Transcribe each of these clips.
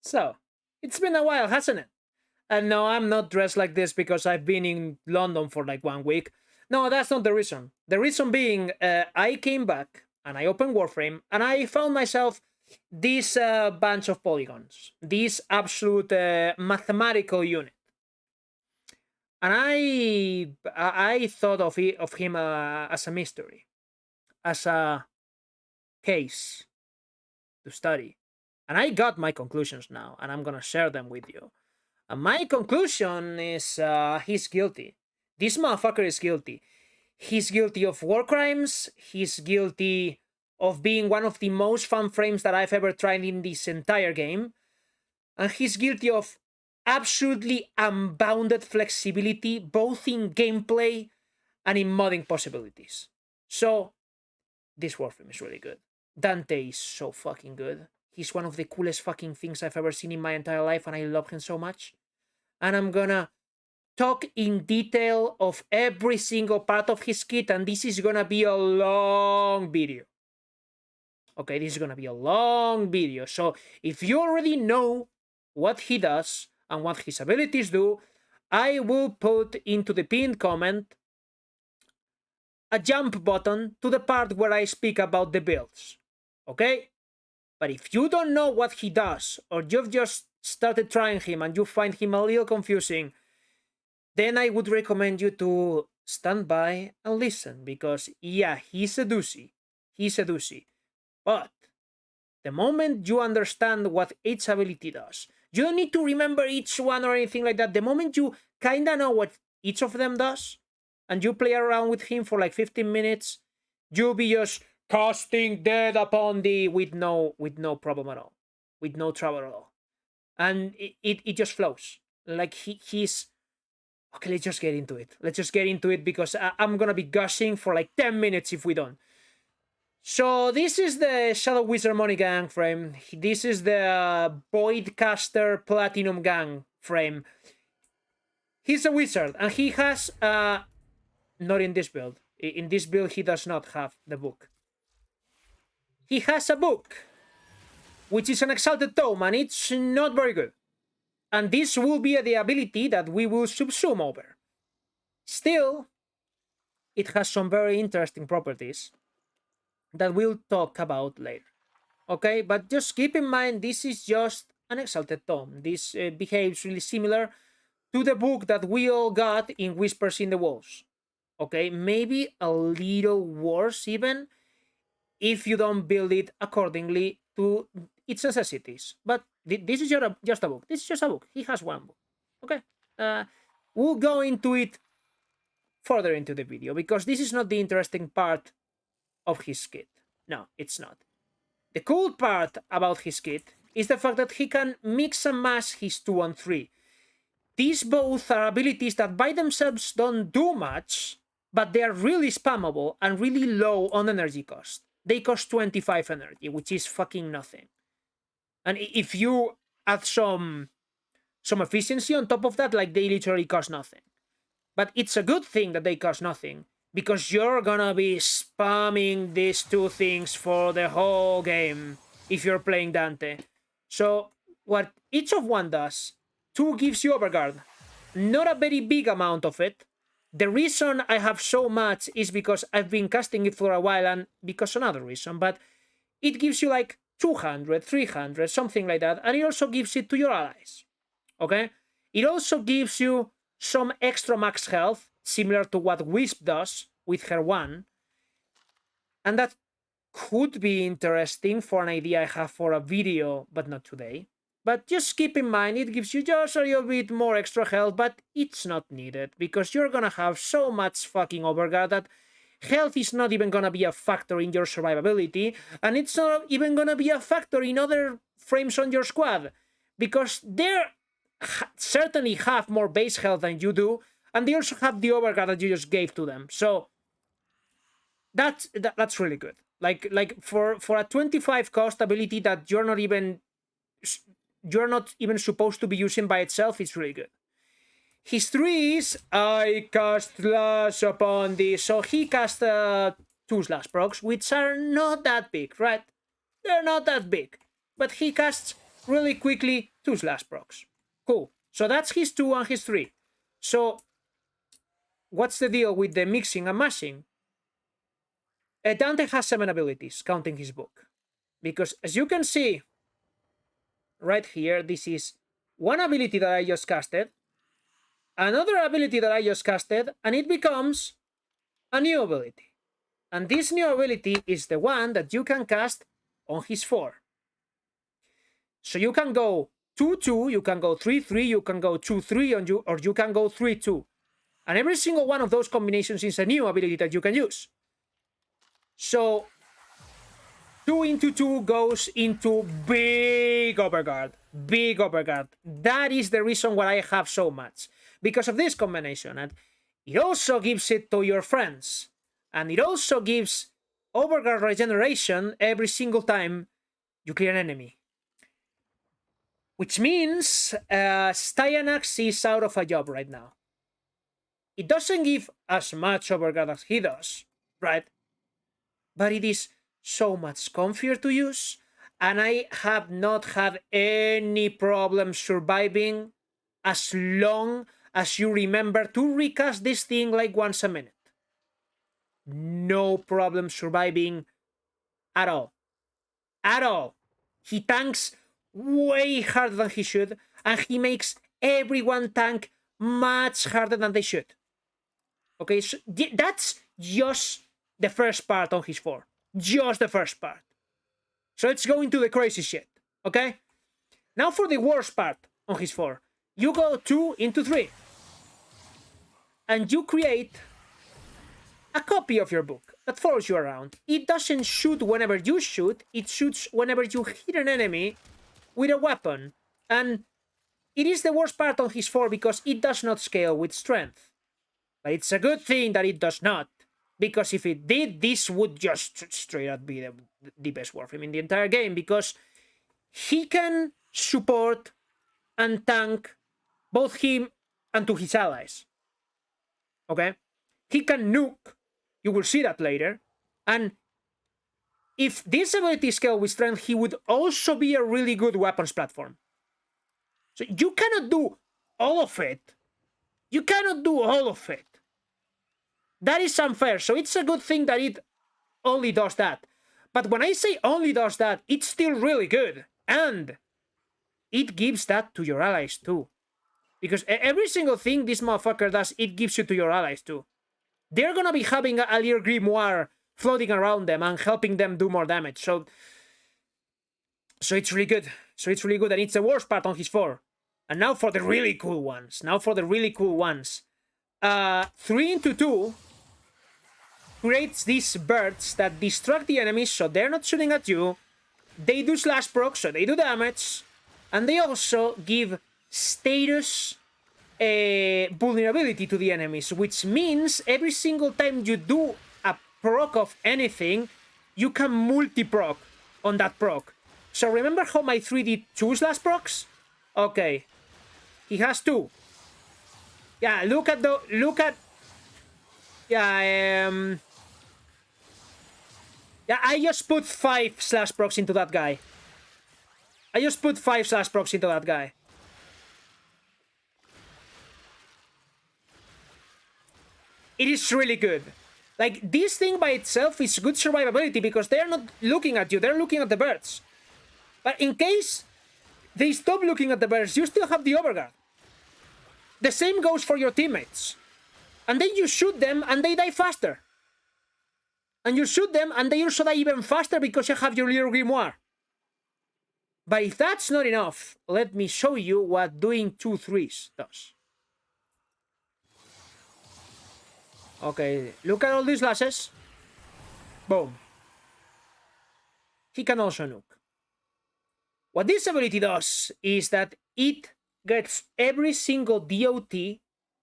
So, it's been a while, hasn't it? And no, I'm not dressed like this because I've been in London for like 1 week. No, that's not the reason. The reason being, I came back and I opened Warframe and I found myself this bunch of polygons, this absolute mathematical unit. And I thought of him as a mystery, as a case to study. And I got my conclusions now, and I'm gonna share them with you. And my conclusion is he's guilty. This motherfucker is guilty. He's guilty of war crimes. He's guilty of being one of the most fun frames that I've ever tried in this entire game. And he's guilty of absolutely unbounded flexibility, both in gameplay and in modding possibilities. So, this Warframe is really good. Dante is so fucking good. He's one of the coolest fucking things I've ever seen in my entire life, and I love him so much. And I'm gonna talk in detail of every single part of his kit, and this is gonna be a long video. Okay, this is gonna be a long video. So if you already know what he does and what his abilities do, I will put into the pinned comment a jump button to the part where I speak about the builds. Okay? But if you don't know what he does, or you've just started trying him and you find him a little confusing, then I would recommend you to stand by and listen, because yeah, he's a doozy. He's a doozy. But the moment you understand what each ability does, you don't need to remember each one or anything like that. The moment you kinda know what each of them does, and you play around with him for like 15 minutes, you'll be just casting dead upon thee with no problem at all, with no trouble at all, and it just flows. Like he's okay. Let's just get into it. Let's just get into it, because I'm gonna be gushing for like 10 minutes if we don't. So this is the Shadow Wizard Money Gang frame. This is the Voidcaster Platinum Gang frame. He's a wizard, and he has not in this build. In this build, he does not have the book. He has a book, which is an Exalted Tome, and it's not very good. And this will be the ability that we will subsume over. Still, it has some very interesting properties that we'll talk about later. Okay, but just keep in mind, this is just an Exalted Tome. This behaves really similar to the book that we all got in Whispers in the Walls. Okay, maybe a little worse even, if you don't build it accordingly to its necessities. But this is just a book. This is just a book. He has one book. Okay, we'll go into it further into the video, because this is not the interesting part of his kit. No, it's not. The cool part about his kit is the fact that he can mix and match his 2 and 3. These both are abilities that by themselves don't do much, but they are really spammable and really low on energy cost. They cost 25 energy, which is fucking nothing. And if you add some efficiency on top of that, like, they literally cost nothing. But it's a good thing that they cost nothing, because you're gonna be spamming these two things for the whole game if you're playing Dante. So what each of one does, 2 gives you Overguard. Not a very big amount of it. The reason I have so much is because I've been casting it for a while, and because another reason, but it gives you like 200, 300, something like that, and it also gives it to your allies. Okay? It also gives you some extra max health, similar to what Wisp does with her 1, and that could be interesting for an idea I have for a video, but not today. But just keep in mind, it gives you just a little bit more extra health, but it's not needed, because you're gonna have so much fucking Overguard that health is not even gonna be a factor in your survivability, and it's not even gonna be a factor in other frames on your squad, because they certainly have more base health than you do, and they also have the Overguard that you just gave to them. So that's really good. Like for a 25 cost ability that you're not even supposed to be using by itself, it's really good. His 3 is, I cast Slash upon this. So he cast 2 Slash procs, which are not that big, right? They're not that big. But he casts really quickly 2 slash procs. Cool. So that's his 2 and his 3. So what's the deal with the mixing and mashing? Dante has 7 abilities, counting his book. Because as you can see right here, this is one ability that I just casted, another ability that I just casted, and it becomes a new ability. And this new ability is the one that you can cast on his 4. So you can go 2-2, you can go 3-3, you can go 2-3, or you can go 3-2. And every single one of those combinations is a new ability that you can use. So 2 into 2 goes into big overguard. Big overguard. That is the reason why I have so much. Because of this combination. And it also gives it to your friends. And it also gives overguard regeneration every single time you clear an enemy. Which means Styanax is out of a job right now. It doesn't give as much overguard as he does, right? But it is so much comfier to use, and I have not had any problem surviving as long as you remember to recast this thing like once a minute. No problem surviving at all. At all. He tanks way harder than he should, and he makes everyone tank much harder than they should. Okay, so that's just the first part on his 4. Just the first part. So let's go into the crazy shit, okay? Now for the worst part on his 4. You go 2 into 3. And you create a copy of your book that follows you around. It doesn't shoot whenever you shoot. It shoots whenever you hit an enemy with a weapon. And it is the worst part on his 4 because it does not scale with strength. But it's a good thing that it does not. Because if it did, this would just straight up be the best Warframe in the entire game. Because he can support and tank both him and to his allies. Okay? He can nuke. You will see that later. And if this ability scale with strength, he would also be a really good weapons platform. So you cannot do all of it. You cannot do all of it. That is unfair, so it's a good thing that it only does that. But when I say only does that, it's still really good. And it gives that to your allies too. Because every single thing this motherfucker does, it gives you to your allies too. They're gonna be having a Lear Grimoire floating around them and helping them do more damage. So it's really good. So it's really good, and it's the worst part on his 4. And now for the really cool ones. 3 into 2 creates these birds that distract the enemies so they're not shooting at you. They do slash proc, so they do damage. And they also give status vulnerability to the enemies, which means every single time you do a proc of anything, you can multi-proc on that proc. So remember how my 3 did 2 slash procs? Okay. He has 2. Yeah, yeah, I just put 5 slash procs into that guy. It is really good. Like, this thing by itself is good survivability because they're not looking at you, they're looking at the birds. But in case they stop looking at the birds, you still have the overguard. The same goes for your teammates. And then you shoot them and they die faster. And you shoot them and they also die even faster because you have your Lear Grimoire. But if that's not enough, let me show you what doing 2 3s does. Okay, look at all these lashes. Boom. He can also nuke. What this ability does is that it gets every single DOT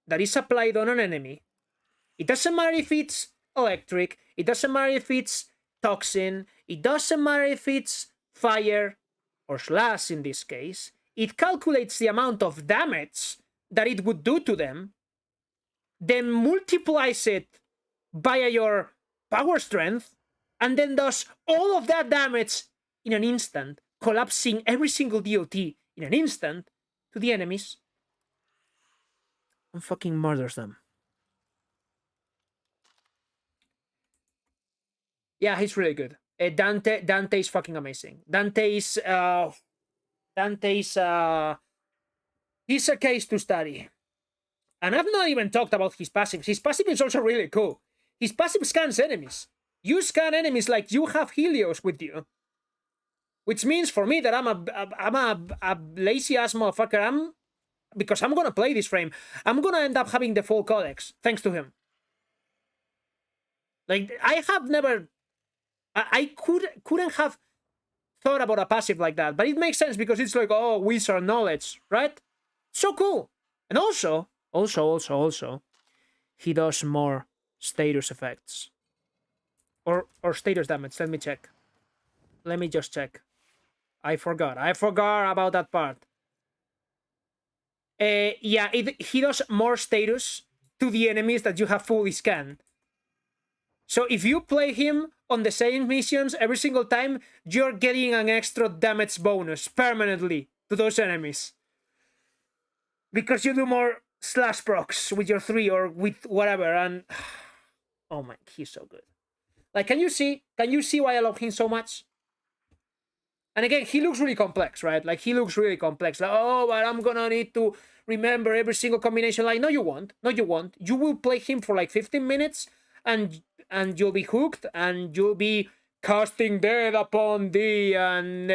that is applied on an enemy. It doesn't matter if it's electric, it doesn't matter if it's toxin, it doesn't matter if it's fire or slash in this case. It calculates the amount of damage that it would do to them, then multiplies it via your power strength, and then does all of that damage in an instant, collapsing every single DOT in an instant to the enemies and fucking murders them. Yeah, he's really good. Dante is fucking amazing. Dante's he's a case to study. And I've not even talked about his passive. His passive is also really cool. His passive scans enemies. You scan enemies like you have Helios with you. Which means for me that I'm a lazy ass motherfucker. Because I'm gonna play this frame, I'm gonna end up having the full codex, thanks to him. Like, I have never... I couldn't have thought about a passive like that, but it makes sense because it's like, oh, wizard knowledge, right? So cool. And also, he does more status effects. Or status damage, let me check. Let me just check. I forgot about that part. Yeah, he does more status to the enemies that you have fully scanned. So if you play him on the same missions every single time, you're getting an extra damage bonus permanently to those enemies. Because you do more slash procs with your 3 or with whatever, and... Oh my, he's so good. Like, can you see why I love him so much? And again, he looks really complex, right? Like, he looks really complex. Like, oh, but I'm gonna need to remember every single combination. Like, no, you won't. No, you won't. You will play him for like 15 minutes, and you'll be hooked, and you'll be casting death upon thee, and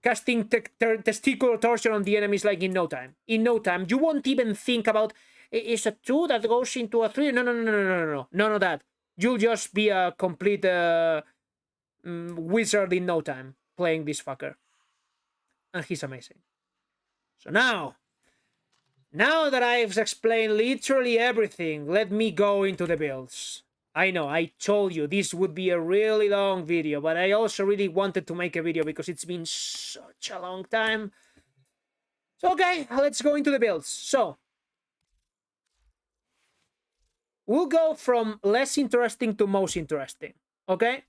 casting testicular torsion on the enemies like in no time. In no time. You won't even think about, is a 2 that goes into a 3? No. None of that. You'll just be a complete wizard in no time playing this fucker. And he's amazing. So now that I've explained literally everything, let me go into the builds. I know, I told you this would be a really long video, but I also really wanted to make a video because it's been such a long time. So okay, let's go into the builds. So we'll go from less interesting to most interesting, okay?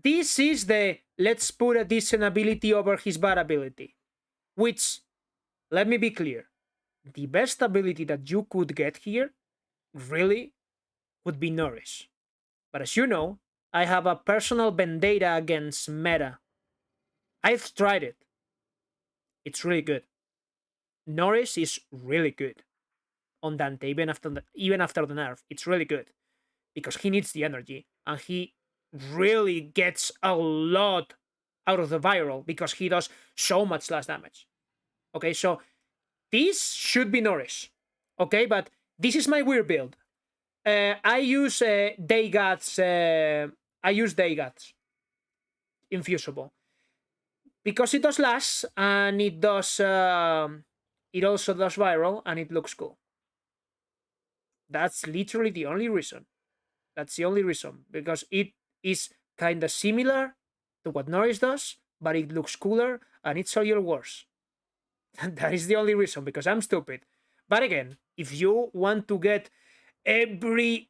This is the let's put a decent ability over his bad ability, which, let me be clear, the best ability that you could get here, really, would be Nourish. But as you know, I have a personal vendetta against meta. I've tried it. It's really good. Nourish is really good on Dante, even after the nerf. It's really good because he needs the energy, and he really gets a lot out of the viral because he does so much less damage. Okay, so this should be Nourish. Okay, but this is my weird build. I use Daygats. I use Daygats infusible because it does last, and it does. It also does viral, and it looks cool. That's literally the only reason. That's the only reason, because it is kind of similar to what Nourish does, but it looks cooler, and it's a little worse. And that is the only reason, because I'm stupid. But again, if you want to get every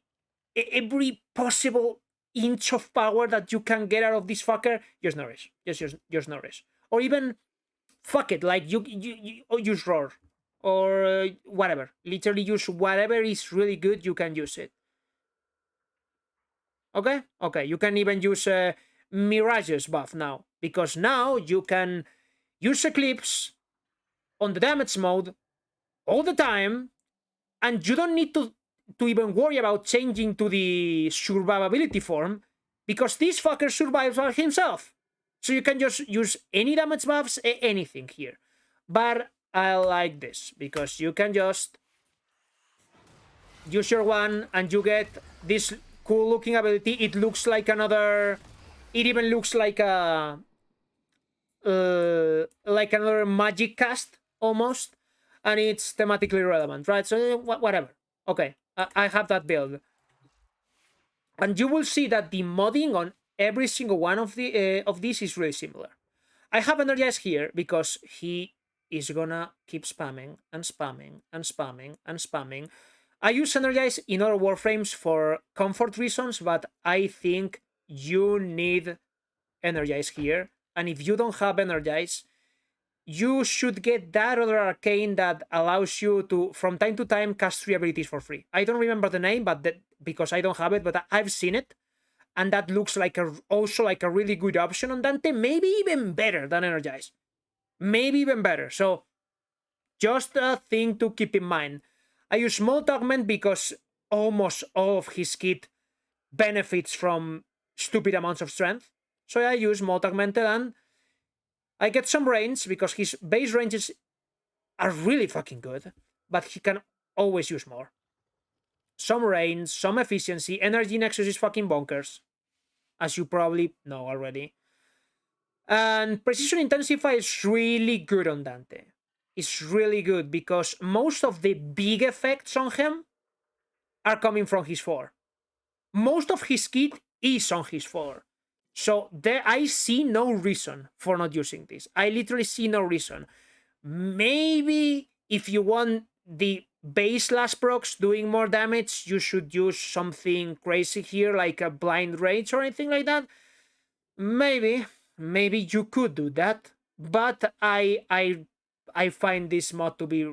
possible inch of power that you can get out of this fucker, just Nourish. Just Nourish. Or even, fuck it, like you use Roar. Or whatever. Literally use whatever is really good, you can use it. Okay? Okay, you can even use Mirage's buff now. Because now you can use Eclipse on the damage mode all the time, and you don't need to even worry about changing to the survivability form, because this fucker survives by himself. So you can just use any damage buffs, anything here. But I like this, because you can just use your one and you get this cool looking ability. It looks like another... It even looks like a... like another magic cast, almost. And it's thematically relevant, right? So, whatever. Okay, I have that build. And you will see that the modding on every single one of these is really similar. I have Energize here because he is gonna keep spamming and spamming and spamming and spamming. I use Energize in other Warframes for comfort reasons, but I think you need Energize here and if you don't have Energize, you should get that other arcane that allows you to, from time to time, cast 3 abilities for free. I don't remember the name, but because I don't have it, but I've seen it, and that looks like also like a really good option on Dante, maybe even better than Energize. Maybe even better. So just a thing to keep in mind. I use Molt Augment because almost all of his kit benefits from stupid amounts of strength. So I use Molt Augmented, and I get some range because his base ranges are really fucking good, but he can always use more. Some range, some efficiency. Energy Nexus is fucking bonkers, as you probably know already. And Precision Intensify is really good on Dante. It's really good because most of the big effects on him are coming from his 4. Most of his kit is on his 4. So there, I see no reason for not using this. I literally see no reason. Maybe if you want the base last procs doing more damage, you should use something crazy here, like a Blind Rage or anything like that. Maybe you could do that, but I find this mod to be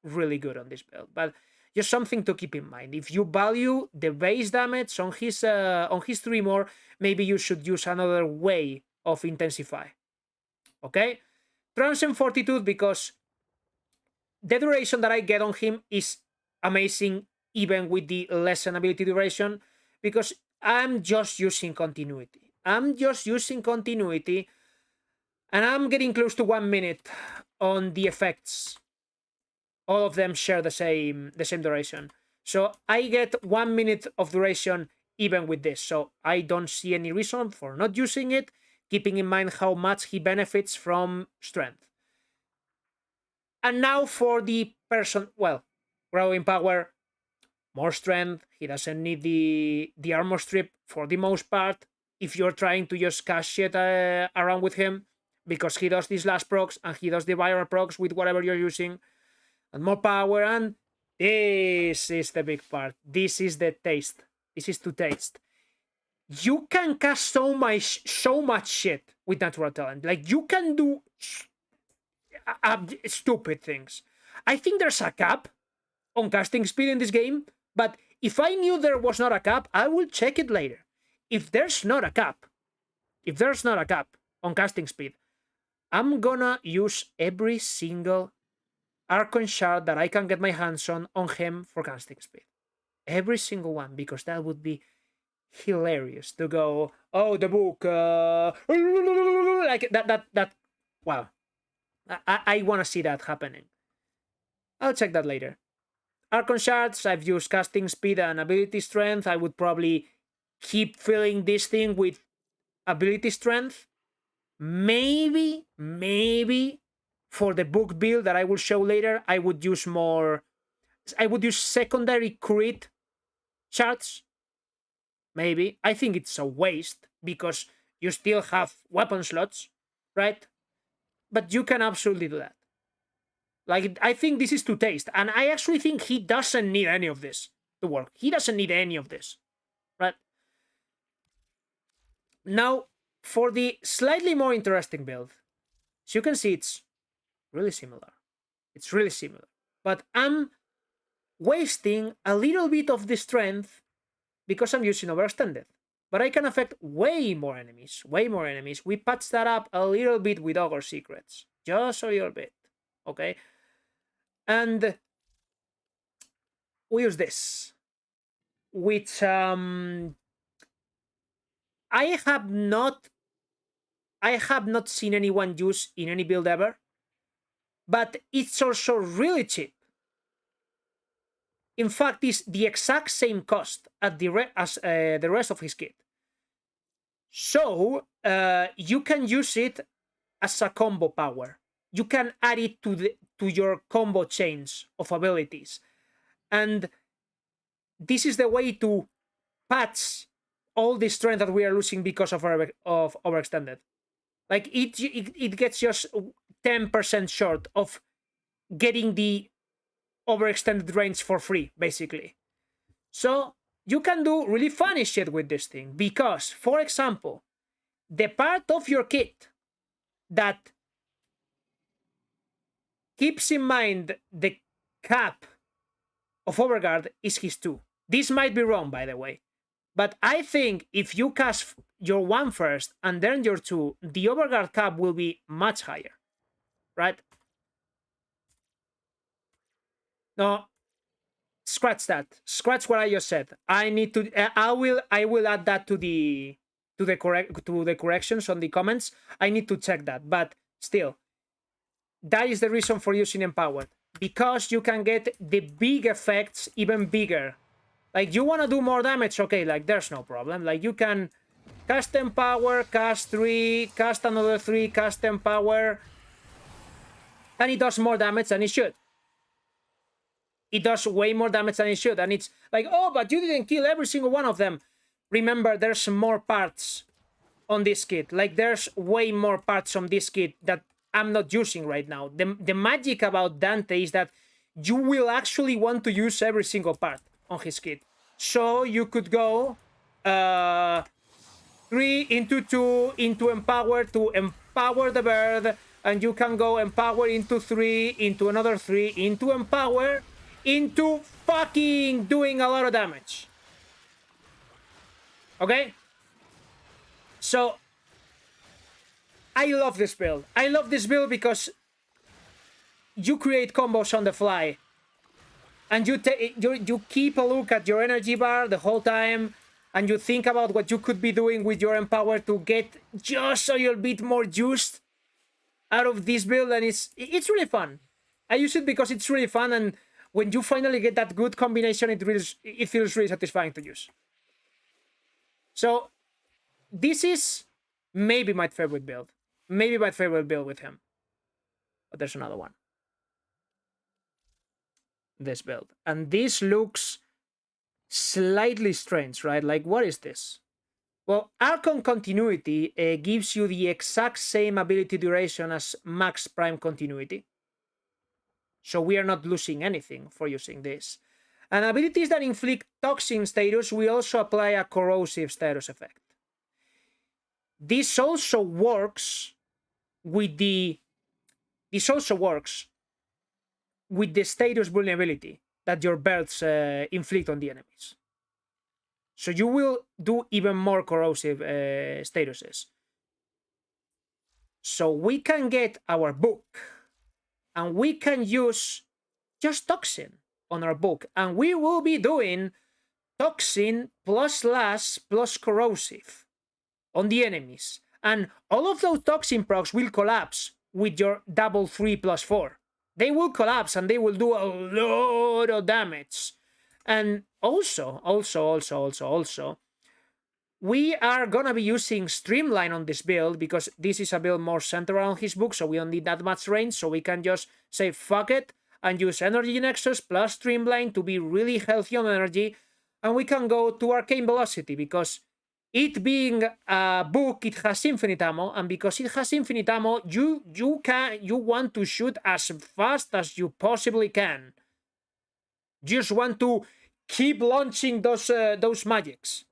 really good on this build. But just something to keep in mind. If you value the base damage on his 3 more, maybe you should use another way of Intensify. Okay? Transcend Fortitude, because the duration that I get on him is amazing, even with the lessened ability duration, because I'm just using continuity. And I'm getting close to 1 minute on the effects. All of them share the same duration. So I get 1 minute of duration even with this. So I don't see any reason for not using it, keeping in mind how much he benefits from strength. And now for the person, well, growing power, more strength. He doesn't need the armor strip for the most part if you're trying to just cash shit around with him, because he does these last procs and he does the viral procs with whatever you're using. And more power, and this is the big part. This is the taste. This is to taste. You can cast so much shit with natural talent. Like, you can do stupid things. I think there's a cap on casting speed in this game, but if I knew there was not a cap, I will check it later. If there's not a cap on casting speed, I'm gonna use every single Archon shard that I can get my hands on him for casting speed. Every single one, because that would be hilarious to go, oh, the book, like that. Wow. I want to see that happening. I'll check that later. Archon shards, I've used casting speed and ability strength. I would probably keep filling this thing with ability strength. Maybe for the book build that I will show later, I would use secondary crit shards. Maybe. I think it's a waste because you still have weapon slots, right? But you can absolutely do that. Like, I think this is to taste. And I actually think he doesn't need any of this to work. He doesn't need any of this, right? Now, for the slightly more interesting build, as you can see, it's really similar. But I'm wasting a little bit of the strength because I'm using Overextended. But I can affect way more enemies. We patched that up a little bit with Ogre Secrets. Just a little bit. Okay? And we use this, which I have not seen anyone use in any build ever, but it's also really cheap. In fact, it's the exact same cost as the rest of his kit. So you can use it as a combo power. You can add it to your combo chains of abilities, and this is the way to patch all the strength that we are losing because of Overextended. Like, it gets just 10% short of getting the Overextended range for free, basically. So you can do really funny shit with this thing because, for example, the part of your kit that keeps in mind the cap of Overguard is his 2. This might be wrong, by the way. But I think if you cast your 1 first and then your 2, the Overguard cap will be much higher. Right? No. Scratch that. Scratch what I just said. I need to I will add that to the corrections on the comments. I need to check that. But still, that is the reason for using Empowered. Because you can get the big effects even bigger. Like, you want to do more damage, okay, like, there's no problem. Like, you can cast Empower, cast 3, cast another 3, cast Empower, and it does more damage than it should. It does way more damage than it should, and it's like, oh, but you didn't kill every single one of them. Remember, there's more parts on this kit. Like, there's way more parts on this kit that I'm not using right now. The magic about Dante is that you will actually want to use every single part on his kit. So you could go 3 into 2 into Empower to empower the bird, and you can go Empower into 3 into another 3 into Empower into fucking doing a lot of damage. Okay? So I love this build. I love this build because you create combos on the fly. And you keep a look at your energy bar the whole time, and you think about what you could be doing with your Empower to get just a little bit more juiced out of this build, and it's really fun. I use it because it's really fun, and when you finally get that good combination, it feels really satisfying to use. So this is maybe my favorite build. Maybe my favorite build with him. But there's another one. This build. And this looks slightly strange, right? Like, what is this? Well, Archon Continuity gives you the exact same ability duration as Max Prime Continuity. So we are not losing anything for using this. And abilities that inflict toxin status will also apply a corrosive status effect. This also works with the status vulnerability that your birds inflict on the enemies. So you will do even more corrosive statuses. So we can get our book, and we can use just toxin on our book, and we will be doing toxin plus lash plus corrosive on the enemies. And all of those toxin procs will collapse with your double 3+4. They will collapse and they will do a lot of damage. And also, we are gonna be using Streamline on this build because this is a build more centered around his book, so we don't need that much range, so we can just say fuck it and use Energy Nexus plus Streamline to be really healthy on energy, and we can go to Arcane Velocity because it being a book, it has infinite ammo, and because it has infinite ammo, you want to shoot as fast as you possibly can. You just want to keep launching those magics.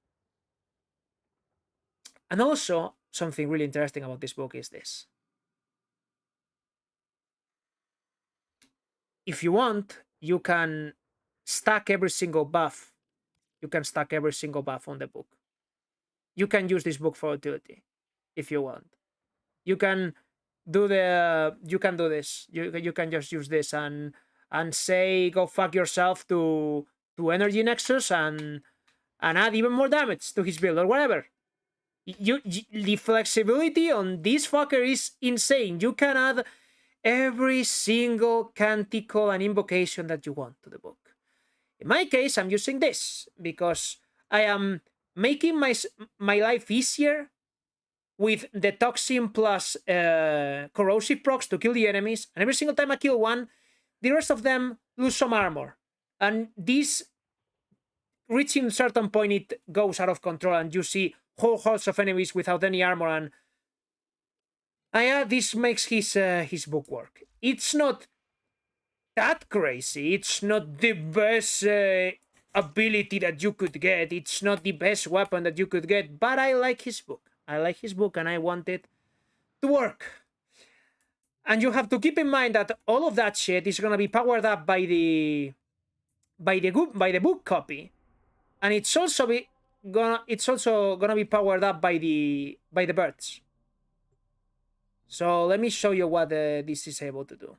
And also, something really interesting about this book is this. If you want, you can stack every single buff. You can stack every single buff on the book. You can use this book for utility if you want. You can do this. You can just use this and say go fuck yourself to Energy Nexus and add even more damage to his build or whatever. The flexibility on this fucker is insane. You can add every single canticle and invocation that you want to the book. In my case, I'm using this because I am making my life easier with the toxin plus corrosive procs to kill the enemies, and every single time I kill one, the rest of them lose some armor. And this, reaching a certain point, it goes out of control, and you see whole hordes of enemies without any armor, and yeah, this makes his book work. It's not that crazy. It's not the best ability that you could get. It's not the best weapon that you could get, but I like his book. I like his book, and I want it to work. And you have to keep in mind that all of that shit is gonna be powered up by the book copy, and it's also gonna be powered up by the birds. So let me show you what this is able to do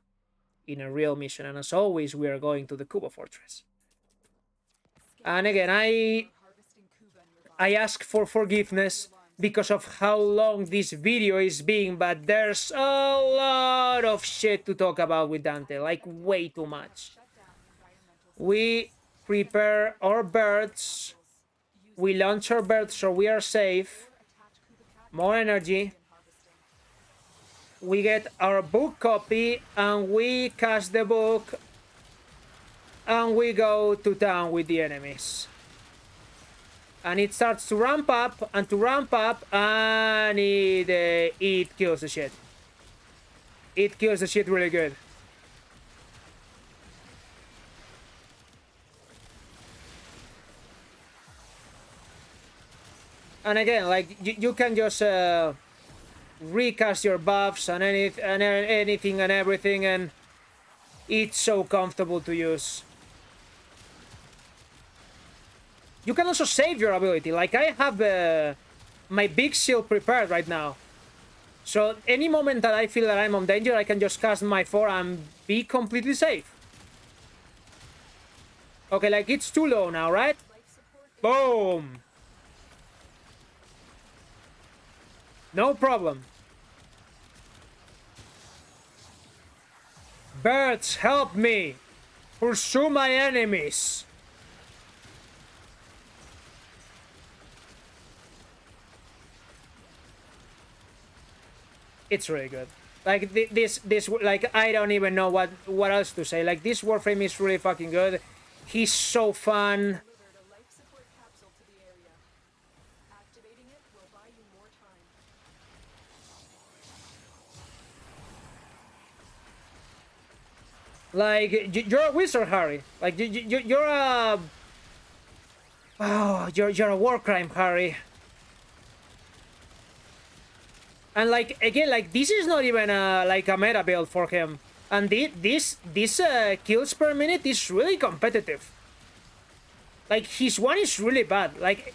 in a real mission. And as always, we are going to the Kuba Fortress. And again, I ask for forgiveness because of how long this video is being, but there's a lot of shit to talk about with Dante, like way too much. We prepare our birds, we launch our birds so we are safe, more energy, we get our book copy, and we cast the book, and we go to town with the enemies. And it starts to ramp up, and it kills the shit. It kills the shit really good. And again, like, you can just recast your buffs and anything and everything, and it's so comfortable to use. You can also save your ability. Like, I have my big shield prepared right now. So any moment that I feel that I'm on danger, I can just cast my 4 and be completely safe. Okay, like, it's too low now, right? Boom! No problem. Birds, help me! Pursue my enemies! It's really good. Like, this, like, I don't even know what else to say. Like, this Warframe is really fucking good. He's so fun. Like, you're a wizard, Harry. Like, you're a... Oh, you're a war crime, Harry. And, like, again, like, this is not even like a meta build for him. And this kills per minute is really competitive. Like, his one is really bad. Like,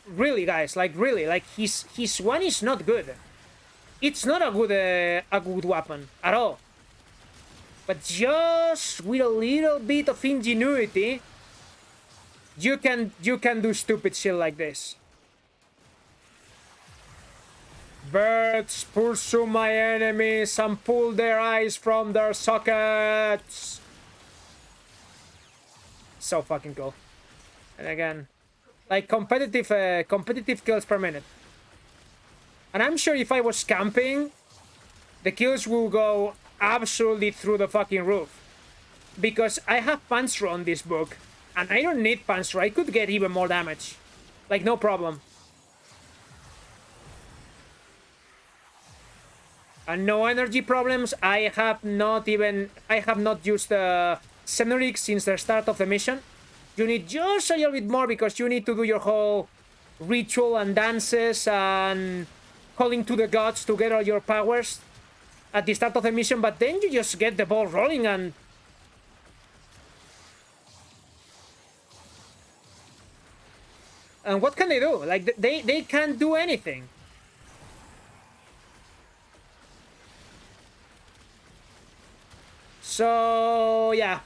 really, guys, like, really, like, his one is not good. It's not a good weapon at all. But just with a little bit of ingenuity, you can do stupid shit like this. Birds, pursue my enemies and pull their eyes from their sockets. So fucking cool. And again, like, competitive kills per minute. And I'm sure if I was camping, the kills will go absolutely through the fucking roof. Because I have Panzer on this book, and I don't need Panzer. I could get even more damage. Like, no problem. And no energy problems. I have not used Xenoric since the start of the mission. You need just a little bit more because you need to do your whole ritual and dances and calling to the gods to get all your powers at the start of the mission, but then you just get the ball rolling and... And what can they do? Like, they can't do anything. So, yeah.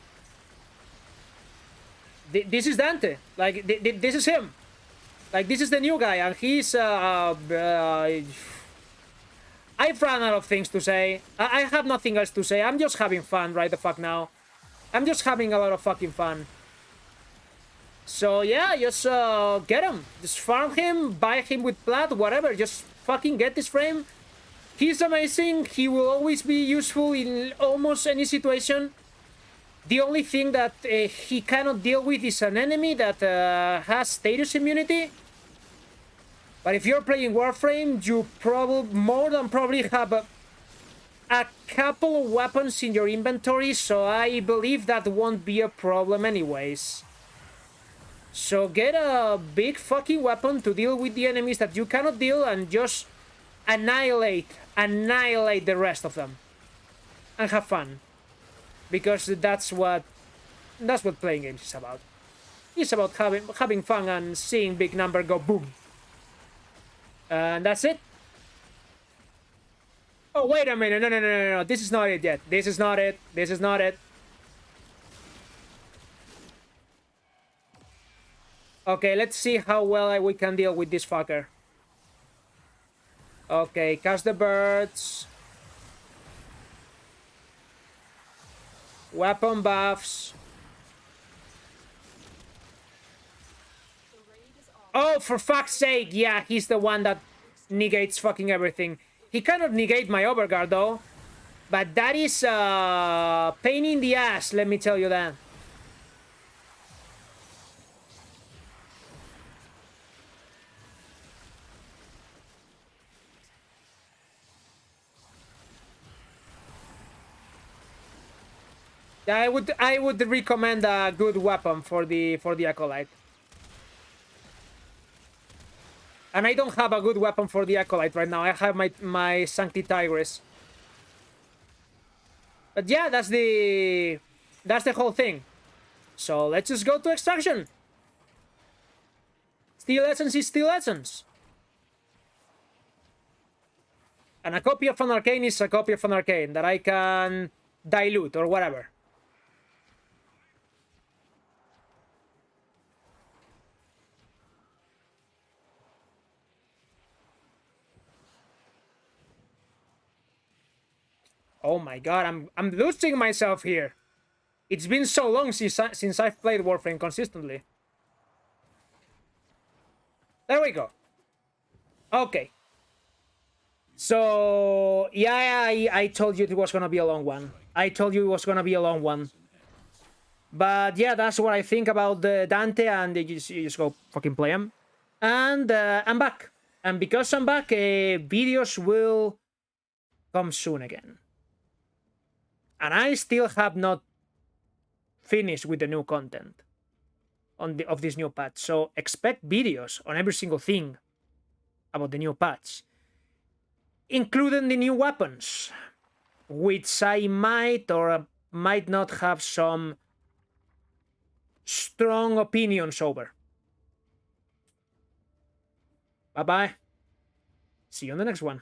This is Dante. Like, this is him. Like, this is the new guy, and he's... I've run out of things to say. I have nothing else to say. I'm just having fun right the fuck now. I'm just having a lot of fucking fun. So, yeah, just get him. Just farm him, buy him with plat, whatever. Just fucking get this frame. He's amazing. He will always be useful in almost any situation. The only thing that he cannot deal with is an enemy that has status immunity. But if you're playing Warframe, you more than probably have a couple of weapons in your inventory, so I believe that won't be a problem anyways. So get a big fucking weapon to deal with the enemies that you cannot deal, and just annihilate the rest of them and have fun, because that's what playing games is about. It's about having fun and seeing big number go boom. And that's it. Oh, wait a minute. No. This is not it yet. This is not it. This is not it. Okay, let's see how well we can deal with this fucker. Okay, cast the birds. Weapon buffs. Oh, for fuck's sake! Yeah, he's the one that negates fucking everything. He cannot negate my overguard, though. But that is a pain in the ass, let me tell you that. I would recommend a good weapon for the Acolyte. And I don't have a good weapon for the Acolyte right now. I have my Sancti Tigris. But yeah, that's the whole thing. So let's just go to Extraction. Steel Essence is Steel Essence. And a copy of an Arcane is a copy of an Arcane that I can dilute or whatever. Oh my god, I'm losing myself here. It's been so long since I've played Warframe consistently. There we go. Okay. So, yeah, I told you it was gonna be a long one. But yeah, that's what I think about the Dante, and you just go fucking play them. And I'm back. And because I'm back, videos will come soon again. And I still have not finished with the new content of this new patch. So expect videos on every single thing about the new patch, including the new weapons, which I might or might not have some strong opinions over. Bye-bye. See you on the next one.